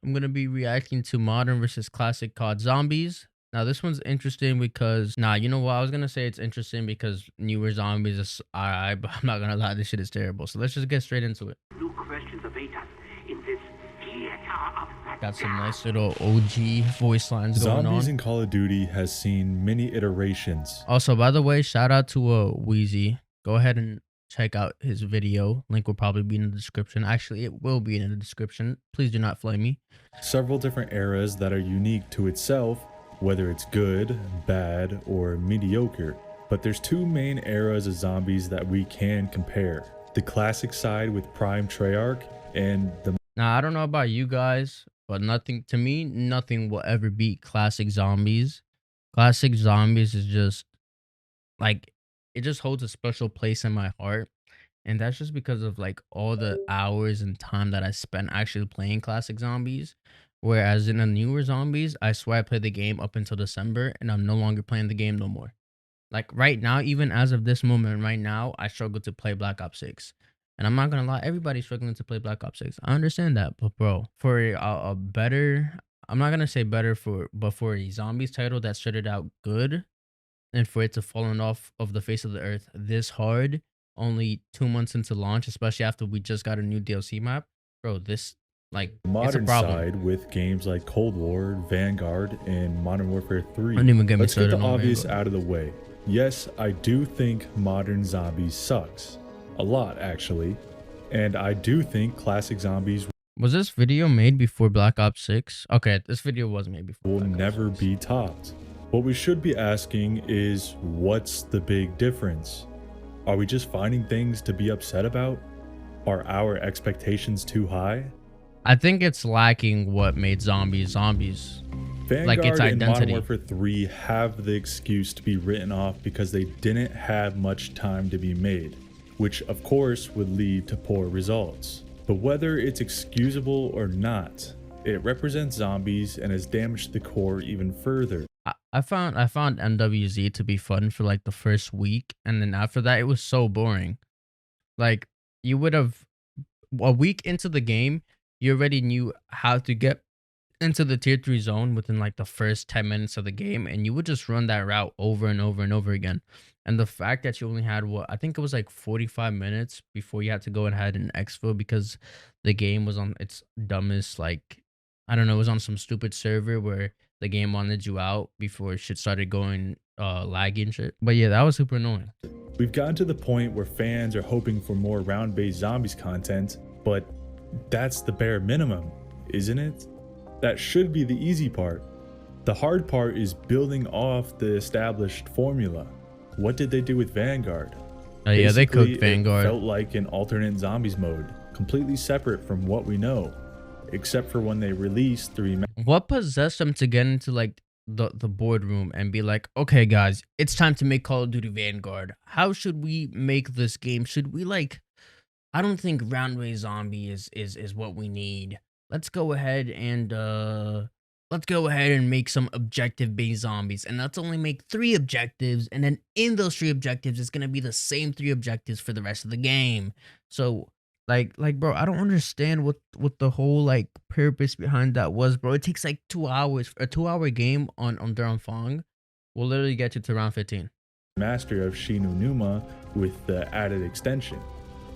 I'm gonna be reacting to modern versus classic COD Zombies. Now this one's interesting because you know what? I was gonna say it's interesting because newer zombies is but I'm not gonna lie, this shit is terrible. So let's just get straight into it. New questions await us in this theater of the Got some dark. nice little OG voice lines going Zombies on. in Call of Duty has seen many iterations. Also, by the way, shout out to Wheezy. Go ahead and check out his video. Link will probably be in the description. Actually, it will be in the description. Please do not flame me. Several different eras that are unique to itself, whether it's good, bad, or mediocre. But there's two main eras of zombies that we can compare. The classic side with Prime Treyarch and the Now, I don't know about you guys, but nothing will ever beat classic zombies. Classic zombies is just like it just holds a special place in my heart. And that's just because of like all the hours and time that I spent actually playing classic zombies. Whereas in the newer zombies, I swear I played the game up until December and I'm no longer playing the game no more. Like right now, even as of this moment right now, I struggle to play Black Ops 6. And I'm not gonna lie, everybody's struggling to play Black Ops 6. I understand that, but bro, for a better, I'm not gonna say better but for a zombies title that started out good, and for it to fallen off of the face of the earth this hard, only 2 months into launch, especially after we just got a new DLC map, bro, this like it's a modern problem. side with games like Cold War, Vanguard, and Modern Warfare 3. Don't even get me Let's get started the on obvious Vanguard. out of the way. Yes, I do think modern zombies sucks. A lot, actually. And I do think classic zombies Was this video made before Black Ops 6? Okay, this video was made before will Black Ops never 6. be topped. What we should be asking is, what's the big difference? Are we just finding things to be upset about? Are our expectations too high? I think it's lacking what made zombies zombies. Like its Vanguard and Modern identity. Warfare 3 have the excuse to be written off because they didn't have much time to be made, which of course would lead to poor results. But whether it's excusable or not, it represents zombies and has damaged the core even further. I found MWZ to be fun for like the first week, and then after that it was so boring. Like you would have a week into the game, you already knew how to get into the tier 3 zone within like the first 10 minutes of the game, and you would just run that route over and over and over again. And the fact that you only had what I think it was like 45 minutes before you had to go ahead and exfil because the game was on its dumbest, like I don't know, it was on some stupid server where the game wanted you out before shit started going laggy and shit. But yeah, that was super annoying. We've gotten to the point where fans are hoping for more round-based zombies content, but that's the bare minimum, isn't it? That should be the easy part. The hard part is building off the established formula. What did they do with Vanguard? Oh yeah, they Basically, cooked Vanguard. It felt like an alternate zombies mode, completely separate from what we know, except for when they released the remaster. What possessed them to get into like the boardroom and be like, okay guys, it's time to make Call of Duty Vanguard. How should we make this game? Should we like, I don't think round-way zombie is what we need. Let's go ahead and make some objective-based zombies, and let's only make 3 objectives, and then in those 3 objectives it's gonna be the same 3 objectives for the rest of the game. So like bro, I don't understand what the whole like purpose behind that was, bro. It takes like 2 hours. A 2-hour game on Fong will literally get you to round 15. Master of Shinu Numa with the added extension.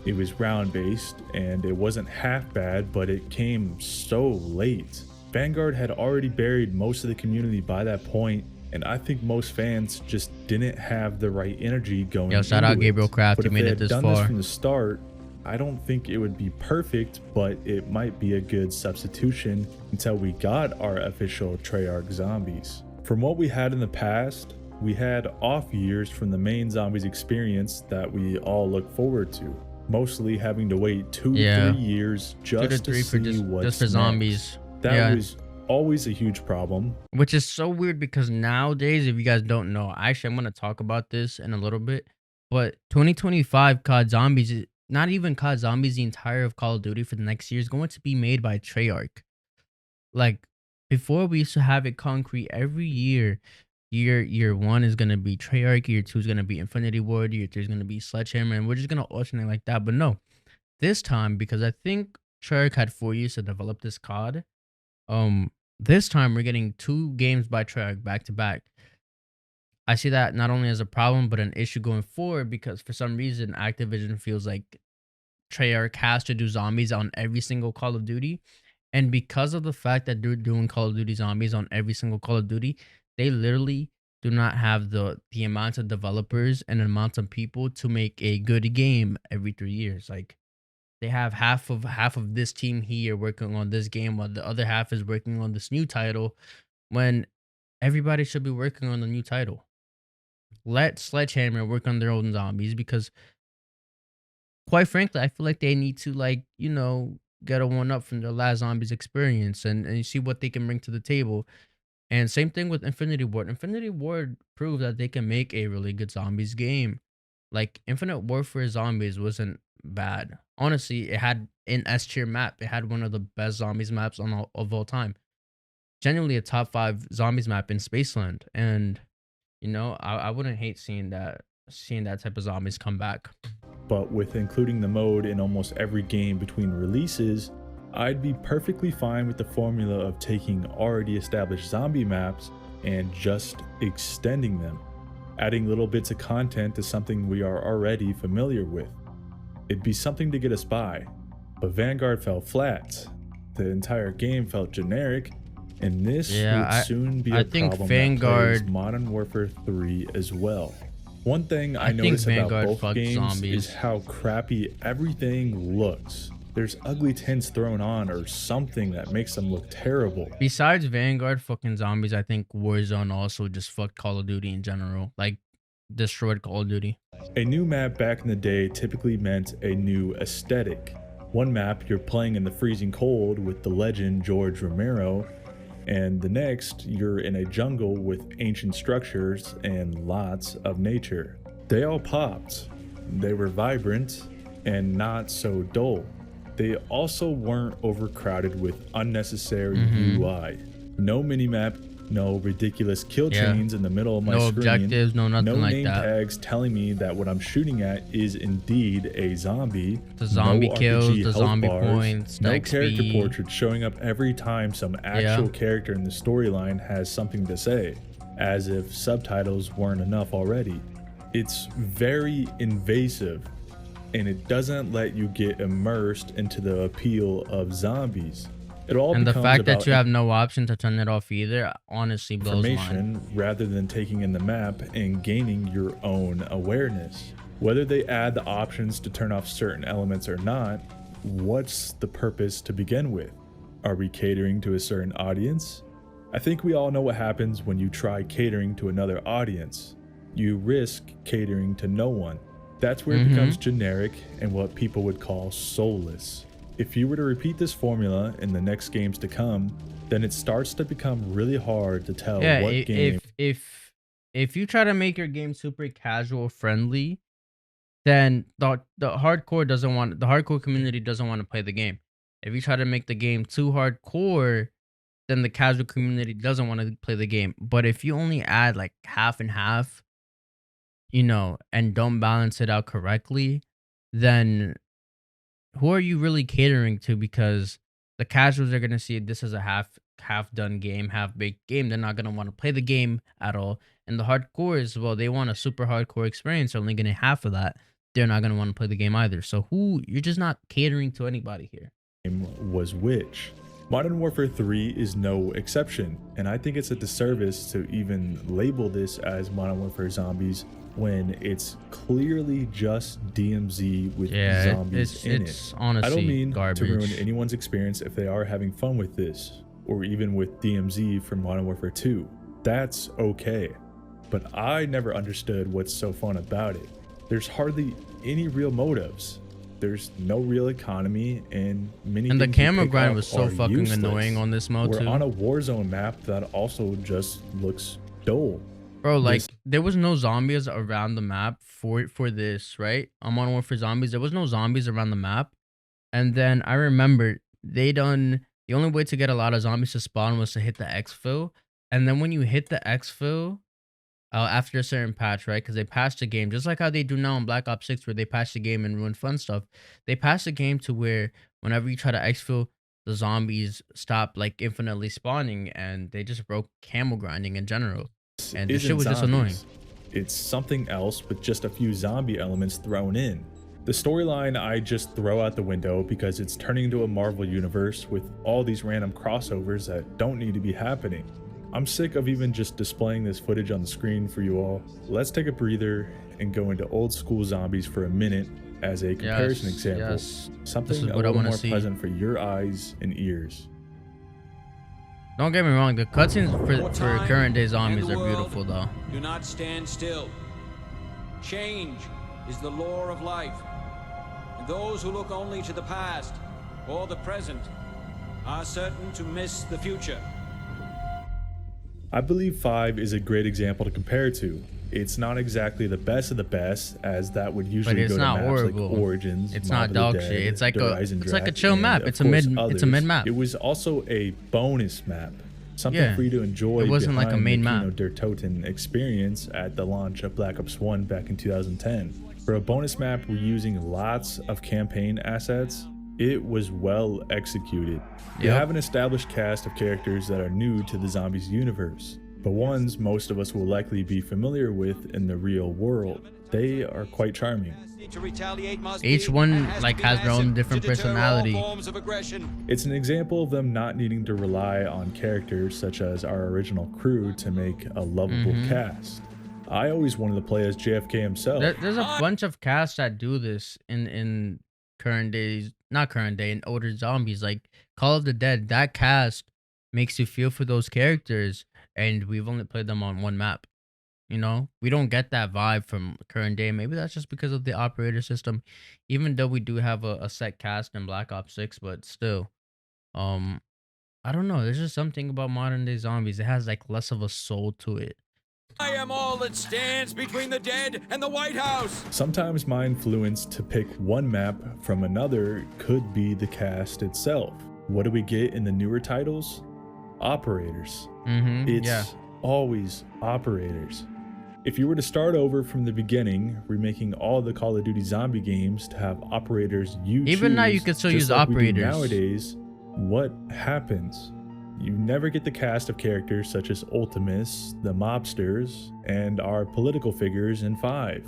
It was round based and it wasn't half bad, but it came so late. Vanguard had already buried most of the community by that point, and I think most fans just didn't have the right energy going. Yo, shout out into Gabriel it. Craft, But you if made they it had this done far. this from the start, I don't think it would be perfect, but it might be a good substitution until we got our official Treyarch zombies. From what we had in the past, we had off years from the main zombies experience that we all look forward to. Mostly having to wait 2 to 3 years just to see what's just for zombies. next. That was always a huge problem. Which is so weird because nowadays, if you guys don't know, actually, I'm going to talk about this in a little bit. But 2025 COD Zombies, not even COD Zombies, the entire of Call of Duty for the next year is going to be made by Treyarch. Like, before we used to have it concrete every year. Year 1 is going to be Treyarch, year 2 is going to be Infinity Ward, year 3 is going to be Sledgehammer, and we're just going to alternate like that. But no, this time, because I think Treyarch had 4 years to develop this COD, This time we're getting 2 games by Treyarch back to back. I see that not only as a problem, but an issue going forward because for some reason Activision feels like Treyarch has to do zombies on every single Call of Duty. And because of the fact that they're doing Call of Duty zombies on every single Call of Duty, they literally do not have the amount of developers and amount of people to make a good game every 3 years. Like they have half of this team here working on this game while the other half is working on this new title when everybody should be working on the new title. Let Sledgehammer work on their own zombies because quite frankly, I feel like they need to get a one up from their last zombies experience and see what they can bring to the table. And same thing with Infinity Ward. Infinity Ward proved that they can make a really good zombies game. Like Infinite Warfare Zombies wasn't bad. Honestly, it had an S tier map. It had one of the best zombies maps of all time. Genuinely a top 5 zombies map in Spaceland. And I wouldn't hate seeing that type of zombies come back. But with including the mode in almost every game between releases, I'd be perfectly fine with the formula of taking already established zombie maps and just extending them, adding little bits of content to something we are already familiar with. It'd be something to get us by, but Vanguard fell flat. The entire game felt generic, and this Yeah, would soon be I a think problem that plagues Vanguard Modern Warfare 3 as well. One thing I I think notice about Vanguard both fucked games is zombies. how crappy everything looks. There's ugly tints thrown on or something that makes them look terrible. Besides Vanguard fucking zombies, I think Warzone also just fucked Call of Duty in general. Like destroyed Call of Duty. A new map back in the day typically meant a new aesthetic. One map you're playing in the freezing cold with the legend George Romero, and the next you're in a jungle with ancient structures and lots of nature. They all popped. They were vibrant and not so dull. They also weren't overcrowded with unnecessary UI. No minimap, no ridiculous kill Yeah. chains in the middle of my No screen, objectives, no nothing no like name that. tags telling me that what I'm shooting at is indeed a zombie, The zombie no kills, RPG the health zombie bars, points, the no character XP. portrait showing up every time some actual character in the storyline has something to say, as if subtitles weren't enough already. It's very invasive, and it doesn't let you get immersed into the appeal of zombies. It all And the becomes fact about that you have no option to turn it off either honestly blows my mind. information rather than taking in the map and gaining your own awareness. Whether they add the options to turn off certain elements or not, what's the purpose to begin with? Are we catering to a certain audience? I think we all know what happens when you try catering to another audience. You risk catering to no one. That's where it becomes generic and what people would call soulless. If you were to repeat this formula in the next games to come, then it starts to become really hard to tell Yeah, what game if you try to make your game super casual friendly, then the hardcore community doesn't want to play the game. If you try to make the game too hardcore, then the casual community doesn't want to play the game. But if you only add like half and half, and don't balance it out correctly, then who are you really catering to? Because the casuals are gonna see this as a half done game, half baked game. They're not gonna want to play the game at all. And the hardcores, well, they want a super hardcore experience. They're only getting half of that. They're not gonna want to play the game either. So you're just not catering to anybody here. was which. Modern Warfare 3 is no exception, and I think it's a disservice to even label this as Modern Warfare Zombies when it's clearly just DMZ with Yeah, zombies in it's it. honestly I don't mean garbage. to ruin anyone's experience if they are having fun with this, or even with DMZ from Modern Warfare 2. That's okay. But I never understood what's so fun about it. There's hardly any real motives. There's no real economy, and many And the things you camera pick grind up was so are fucking useless. annoying on this mode We're too. on a Warzone map that also just looks dull. Bro, like This there was no zombies around the map for this, right? On Modern Warfare Zombies, there was no zombies around the map. And then I remember the only way to get a lot of zombies to spawn was to hit the exfil. And then when you hit the exfil, after a certain patch, right? Because they patched the game, just like how they do now in Black Ops 6, where they patch the game and ruin fun stuff. They patched the game to where whenever you try to exfil, the zombies stopped like infinitely spawning, and they just broke camel grinding in general, This and the shit isn't was just annoying. zombies. It's something else with just a few zombie elements thrown in. The storyline I just throw out the window because it's turning into a Marvel universe with all these random crossovers that don't need to be happening. I'm sick of even just displaying this footage on the screen for you all. Let's take a breather and go into old school zombies for a minute as a comparison Yes, example. yes. This Something is a what I little want to more see. pleasant for your eyes and ears. Don't get me wrong, the cutscenes for time current day and zombies the are world beautiful though. do not stand still. Change is the law of life. And those who look only to the past or the present are certain to miss the future. I believe 5 is a great example to compare to. It's not exactly the best of the best, as that would usually it's go to not maps horrible. like Origins, It's Mob not of the dog Dead, shit. It's like Der it's like a Eisendrache, chill and map. of It's a course mid others. map. It was also a bonus map, something Yeah. for you to enjoy. It wasn't like a behind main the map. Kino Der Toten experience at the launch of Black Ops 1 back in 2010. For a bonus map, we're using lots of campaign assets. It was well executed. You Yep. have an established cast of characters that are new to the zombies universe, but ones most of us will likely be familiar with in the real world. They are quite charming. Each one like has their own different personality. It's an example of them not needing to rely on characters such as our original crew to make a lovable cast. I always wanted to play as JFK himself. There's a bunch of casts that do this in current days, not current day, in older zombies like Call of the Dead. That cast makes you feel for those characters, and we've only played them on one map. You know, we don't get that vibe from current day. Maybe that's just because of the operator system, even though we do have a set cast in Black Ops 6, but still, um, I don't know. There's just something about modern day zombies. It has like less of a soul to it. I am all that stands between the dead and the White House. Sometimes my influence to pick one map from another could be the cast itself. What do we get in the newer titles? Operators. It's Yeah. always operators. If you were to start over from the beginning, remaking all the Call of Duty zombie games to have operators you Even now, you choose, can still just use like we do operators. nowadays, what happens? You never get the cast of characters such as Ultimus, the mobsters, and our political figures in 5.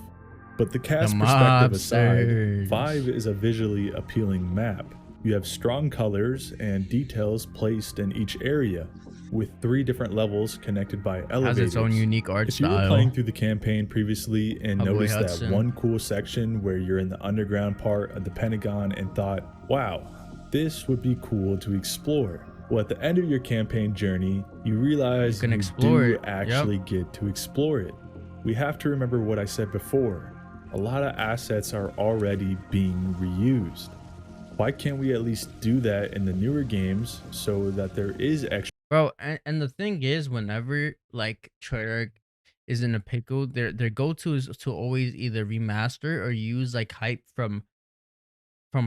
But the cast perspective aside, mobsters. 5 is a visually appealing map. You have strong colors and details placed in each area, with 3 different levels connected by Has elevators. its own unique art If you were style. playing through the campaign previously and My boy noticed that Hudson. one cool section where you're in the underground part of the Pentagon and thought, wow, this would be cool to explore. Well, at the end of your campaign journey, you realize You can you explore do it. actually get to explore it. We have to remember what I said before. A lot of assets are already being reused. Why can't we at least do that in the newer games so that there is extra? Bro, and the thing is, whenever like Treyarch is in a pickle, their go-to is to always either remaster or use like hype from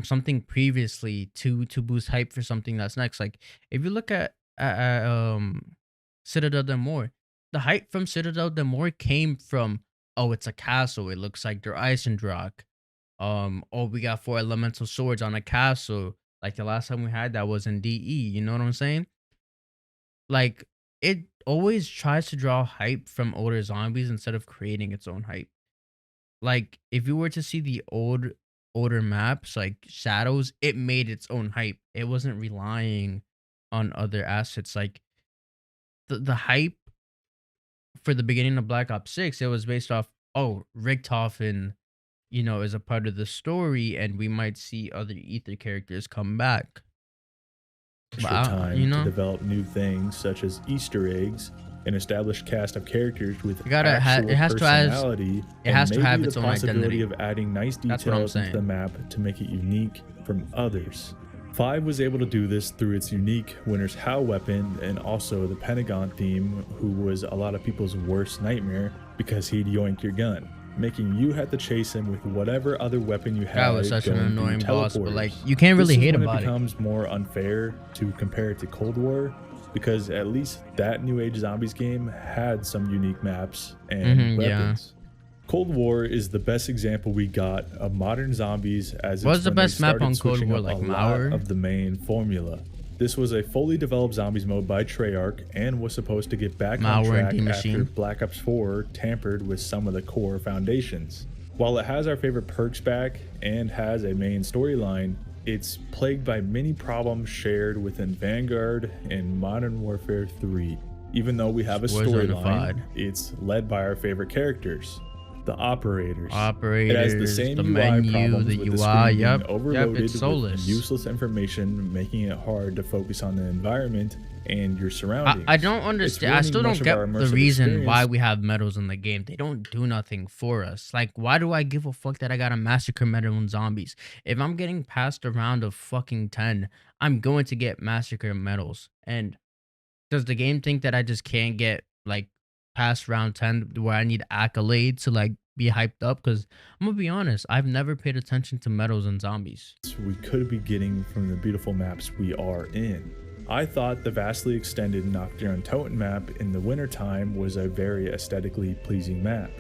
something previously to boost hype for something that's next. Like if you look at Citadel de More, the hype from Citadel de More came from, oh, it's a castle. It looks like their Eisendrache. Oh, we got 4 elemental swords on a castle. Like the last time we had that was in DE. You know what I'm saying? Like it always tries to draw hype from older zombies instead of creating its own hype. Like if you were to see the older maps like Shadows, it made its own hype. It wasn't relying on other assets. Like the hype for the beginning of Black Ops 6, it was based off, oh, Richtofen, you know, is a part of the story, and we might see other Ether characters come back. But Time you to know, develop new things such as Easter eggs, an established cast of characters with You gotta actual it has to have personality, it has and to have maybe its the own possibility identity. of adding nice That's what I'm details into the saying. map to make it unique from others. 5 was able to do this through its unique Winter's Howl weapon and also the Pentagon theme, who was a lot of people's worst nightmare because he'd yoink your gun, making you have to chase him with whatever other weapon you That had. was such an going through annoying boss, but teleporters. like you can't really This is hate when about it it. becomes more unfair to compare it to Cold War, because at least that New Age Zombies game had some unique maps and Yeah. weapons. Cold War is the best example we got of modern zombies, as What's it's the when they best map started on Cold switching War, up like a lot Mauer? of the main formula. This was a fully developed zombies mode by Treyarch and was supposed to get back on Malware and track D after Machine. Black Ops 4 tampered with some of the core foundations. While it has our favorite perks back and has a main storyline, it's plagued by many problems shared within Vanguard and Modern Warfare 3. Even though we have a Warzone storyline, unified. it's led by our favorite characters, the operators. It has Operators, the same the UI menu, problems the with the UI. screen being Yep, overloaded it's with soulless. useless information, making it hard to focus on the environment and your surroundings. I don't understand. I ruining still much don't of get our the immersive reason experience. why we have medals in the game. They don't do nothing for us. Like, why do I give a fuck that I got a massacre medal in zombies? If I'm getting past a round of fucking 10, I'm going to get massacre medals. And does the game think that I just can't get like past round 10 where I need accolades to like be hyped up? Because I'm gonna be honest, I've never paid attention to medals in zombies. We could be getting from the beautiful maps we are in. I thought the vastly extended Nocturne Totem map in the wintertime was a very aesthetically pleasing map,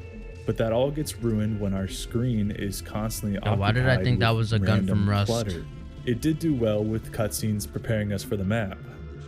but that all gets ruined when our screen is constantly occupied. Why did I think that with was a gun from random Rust? clutter. It did do well with cutscenes preparing us for the map.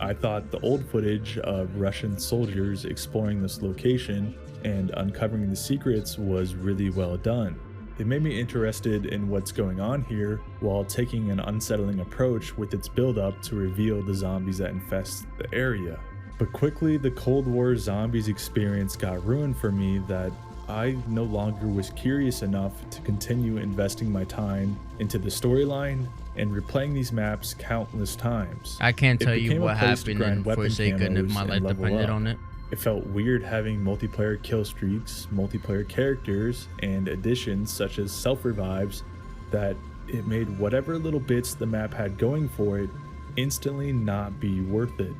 I thought the old footage of Russian soldiers exploring this location and uncovering the secrets was really well done. It made me interested in what's going on here while taking an unsettling approach with its build-up to reveal the zombies that infest the area. But quickly, the Cold War zombies experience got ruined for me that I no longer was curious enough to continue investing my time into the storyline and replaying these maps countless times. I can't It tell you became a what place to happened grind in weapon Forsaken if camos my and life level depended up. on it. It felt weird having multiplayer kill streaks, multiplayer characters, and additions such as self-revives that it made whatever little bits the map had going for it instantly not be worth it.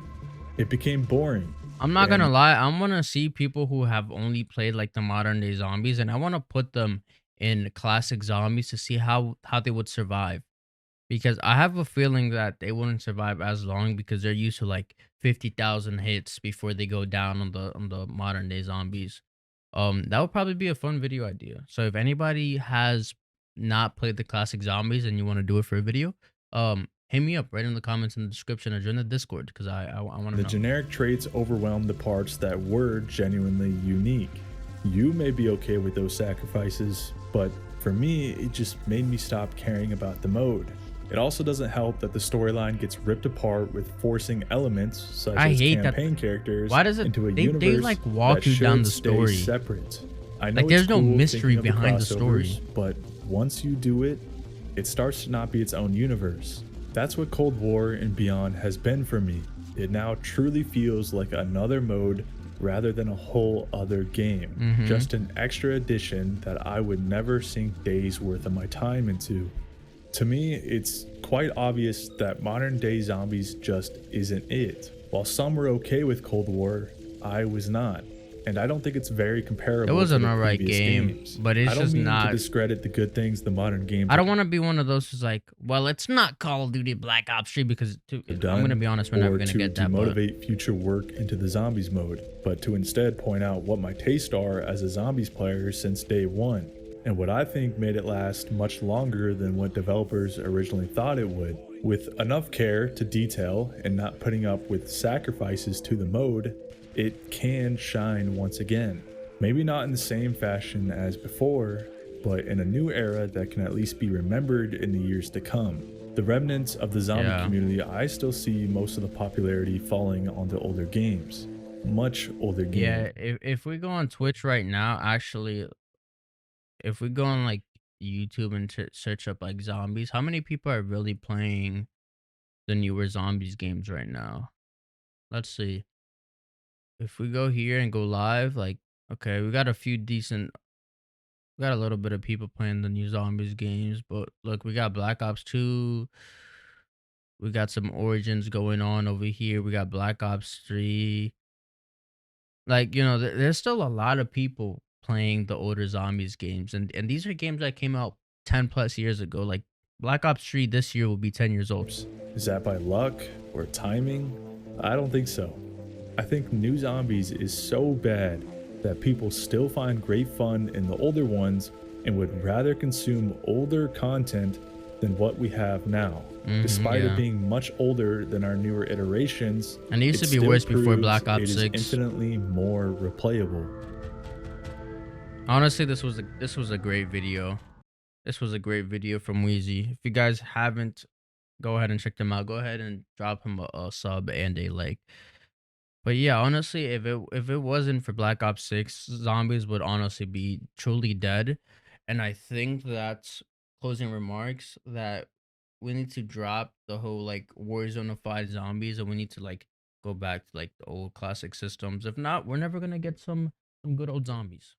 It became boring. I'm not gonna And lie, I'm gonna see people who have only played like the modern day zombies, and I want to put them in classic zombies to see how they would survive. Because I have a feeling that they wouldn't survive as long because they're used to like 50,000 hits before they go down on the modern day zombies. That would probably be a fun video idea. So if anybody has not played the classic zombies and you want to do it for a video, hit me up right in the comments in the description or join the Discord because I want to the know. generic traits overwhelmed the parts that were genuinely unique. You may be okay with those sacrifices, but for me, it just made me stop caring about the mode. It also doesn't help that the storyline gets ripped apart with forcing elements such I as hate that- campaign characters Why does it- into a they, universe like walk that you down should the stay story. separate. I know Like, it's there's no cool mystery thinking of behind the story. crossovers, but once you do it, it starts to not be its own universe. That's what Cold War and Beyond has been for me. It now truly feels like another mode rather than a whole other game. Just an extra addition that I would never sink days worth of my time into. To me, it's quite obvious that modern day zombies just isn't it. While some were okay with Cold War, I was not. And I don't think it's very comparable. It was to an the alright previous game, games. but it's I don't just mean not- to discredit the good things the modern games I don't want to be one of those who's like, well, it's not Call of Duty Black Ops 3 because I'm done, gonna be honest, we're never or gonna to get that. But demotivate future work into the zombies mode, but to instead point out what my tastes are as a zombies player since day one, and what I think made it last much longer than what developers originally thought it would. With enough care to detail and not putting up with sacrifices to the mode, it can shine once again. Maybe not in the same fashion as before, but in a new era that can at least be remembered in the years to come. The remnants of the zombie Yeah. community, I still see most of the popularity falling onto older games. Much older games. yeah, if we go on Twitch right now, actually, if we go on like YouTube and search up like zombies, how many people are really playing the newer zombies games right now? Let's see. If we go here and go live, like, okay, we got a few decent, we got a little bit of people playing the new zombies games, but look, we got Black Ops 2, we got some Origins going on over here, we got Black Ops 3. Like, you know, there's still a lot of people playing the older zombies games, and these are games that came out 10 plus years ago. Like, Black Ops 3 this year will be 10 years old. Is that by luck or timing? I don't think so. I think New Zombies is so bad that people still find great fun in the older ones and would rather consume older content than what we have now. Despite it Yeah. being much older than our newer iterations, And it used it to be still worse before proves Black Ops it is 6. infinitely more replayable. Honestly, this was a great video. This was a great video from Wheezy. If you guys haven't, go ahead and check them out. Go ahead and drop him a sub and a like. But yeah, honestly, if it wasn't for Black Ops 6, zombies would honestly be truly dead. And I think that's closing remarks that we need to drop the whole like Warzone-ified zombies and we need to like go back to like the old classic systems. If not, we're never gonna get some good old zombies.